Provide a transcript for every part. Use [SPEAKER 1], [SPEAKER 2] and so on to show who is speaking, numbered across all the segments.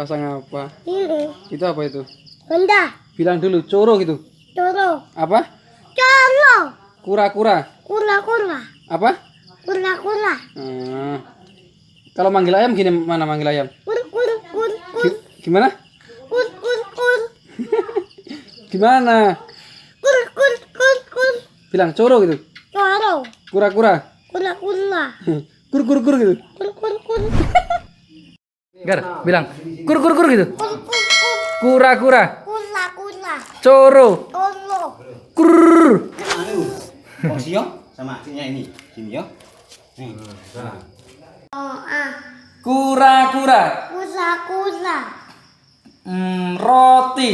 [SPEAKER 1] pasang apa?
[SPEAKER 2] Ini.
[SPEAKER 1] Itu apa itu?
[SPEAKER 2] Honda.
[SPEAKER 1] Bilang dulu, coro gitu.
[SPEAKER 2] Coro.
[SPEAKER 1] Apa?
[SPEAKER 2] Coro.
[SPEAKER 1] Kura-kura.
[SPEAKER 2] Kura-kura.
[SPEAKER 1] Apa?
[SPEAKER 2] Kura-kura.
[SPEAKER 1] Kalau manggil ayam gini mana manggil ayam?
[SPEAKER 2] Kur kur kur kur.
[SPEAKER 1] Gimana?
[SPEAKER 2] Kur kur kur.
[SPEAKER 1] Gimana?
[SPEAKER 2] Kur kur kur kur.
[SPEAKER 1] Bilang coro gitu.
[SPEAKER 2] Coro.
[SPEAKER 1] Kura-kura.
[SPEAKER 2] Kura-kura.
[SPEAKER 1] Kur-kur-kur gitu.
[SPEAKER 2] Kur kur kur.
[SPEAKER 1] Gar, bilang kur-kur-kur gitu.
[SPEAKER 2] Kur kur kur.
[SPEAKER 1] Kura-kura.
[SPEAKER 2] Kura-kura.
[SPEAKER 1] Coro.
[SPEAKER 2] Coro.
[SPEAKER 1] Kur.
[SPEAKER 3] Porsi yo sama sini ini. Sini yo. Nih.
[SPEAKER 2] Oh ah.
[SPEAKER 1] Kura-kura.
[SPEAKER 2] Kura-kura.
[SPEAKER 1] Roti.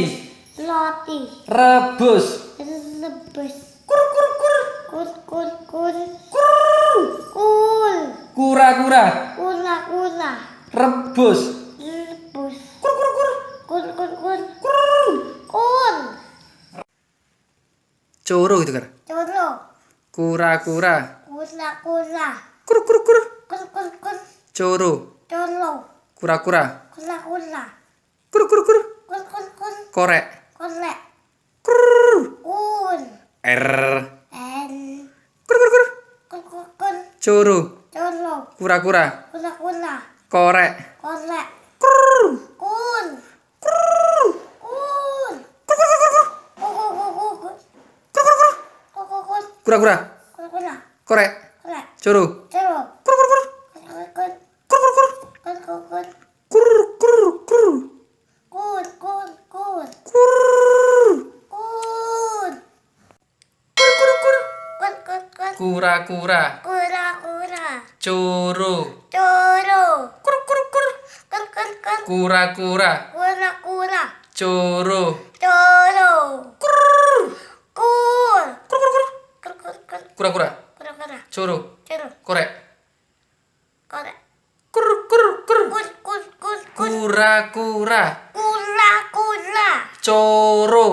[SPEAKER 2] Roti.
[SPEAKER 1] Rebus.
[SPEAKER 2] Rebus.
[SPEAKER 1] Kur kur kur.
[SPEAKER 2] Kur kur kur.
[SPEAKER 1] Kur.
[SPEAKER 2] Kur.
[SPEAKER 1] Kura-kura.
[SPEAKER 2] Kura-kura.
[SPEAKER 1] Rebus.
[SPEAKER 2] Rebus.
[SPEAKER 1] Kur kur kur.
[SPEAKER 2] Kur kur kur.
[SPEAKER 1] Kur.
[SPEAKER 2] Kur.
[SPEAKER 1] Coro gitu kan.
[SPEAKER 2] Coro.
[SPEAKER 1] Kura-kura.
[SPEAKER 2] Kura-kura.
[SPEAKER 1] Kur kur kur.
[SPEAKER 2] Kur kur kur.
[SPEAKER 1] Coro.
[SPEAKER 2] Coro.
[SPEAKER 1] Kura-kura.
[SPEAKER 2] Kura-kura.
[SPEAKER 1] Kur kur kur.
[SPEAKER 2] Kur kur kur.
[SPEAKER 1] Korek.
[SPEAKER 2] Korek.
[SPEAKER 1] Kur.
[SPEAKER 2] Kur.
[SPEAKER 1] R.
[SPEAKER 2] En.
[SPEAKER 1] Kur kur kur.
[SPEAKER 2] Kur kur kur.
[SPEAKER 1] Coro.
[SPEAKER 2] Coro.
[SPEAKER 1] Kura-kura.
[SPEAKER 2] Kura-kura.
[SPEAKER 1] Korek.
[SPEAKER 2] Korek.
[SPEAKER 1] Kur.
[SPEAKER 2] Kur.
[SPEAKER 1] Kur.
[SPEAKER 2] Kur.
[SPEAKER 1] Kur kur kur kur.
[SPEAKER 2] Kur kur kur kur.
[SPEAKER 1] Kur kur kur.
[SPEAKER 2] Kur kur kur.
[SPEAKER 1] Kura-kura.
[SPEAKER 2] Kura-kura.
[SPEAKER 1] Korek.
[SPEAKER 2] Korek.
[SPEAKER 1] Coro.
[SPEAKER 2] Coro.
[SPEAKER 1] Kur kur kur.
[SPEAKER 2] Kur kur.
[SPEAKER 1] Kur kur kur.
[SPEAKER 2] Kur kur kur.
[SPEAKER 1] Kur kur kur.
[SPEAKER 2] Kur kur kur.
[SPEAKER 1] Kur.
[SPEAKER 2] Kur.
[SPEAKER 1] Kur kur kur.
[SPEAKER 2] Kur kur kur.
[SPEAKER 1] Kura-kura.
[SPEAKER 2] Kura-kura.
[SPEAKER 1] Coro.
[SPEAKER 2] Coro.
[SPEAKER 1] Kur kur kur.
[SPEAKER 2] Kur kur kur.
[SPEAKER 1] Kura-kura.
[SPEAKER 2] Kura-kura.
[SPEAKER 1] Coro.
[SPEAKER 2] Coro.
[SPEAKER 1] Kur.
[SPEAKER 2] Kur.
[SPEAKER 1] Kur kur kur.
[SPEAKER 2] Kur kur kur.
[SPEAKER 1] Kura-kura.
[SPEAKER 2] Kura-kura.
[SPEAKER 1] Coro.
[SPEAKER 2] Coro.
[SPEAKER 1] Korek.
[SPEAKER 2] Korek.
[SPEAKER 1] Kur kur kur.
[SPEAKER 2] Kur kur kur kur.
[SPEAKER 1] Kura-kura.
[SPEAKER 2] Kura-kura.
[SPEAKER 1] Coro.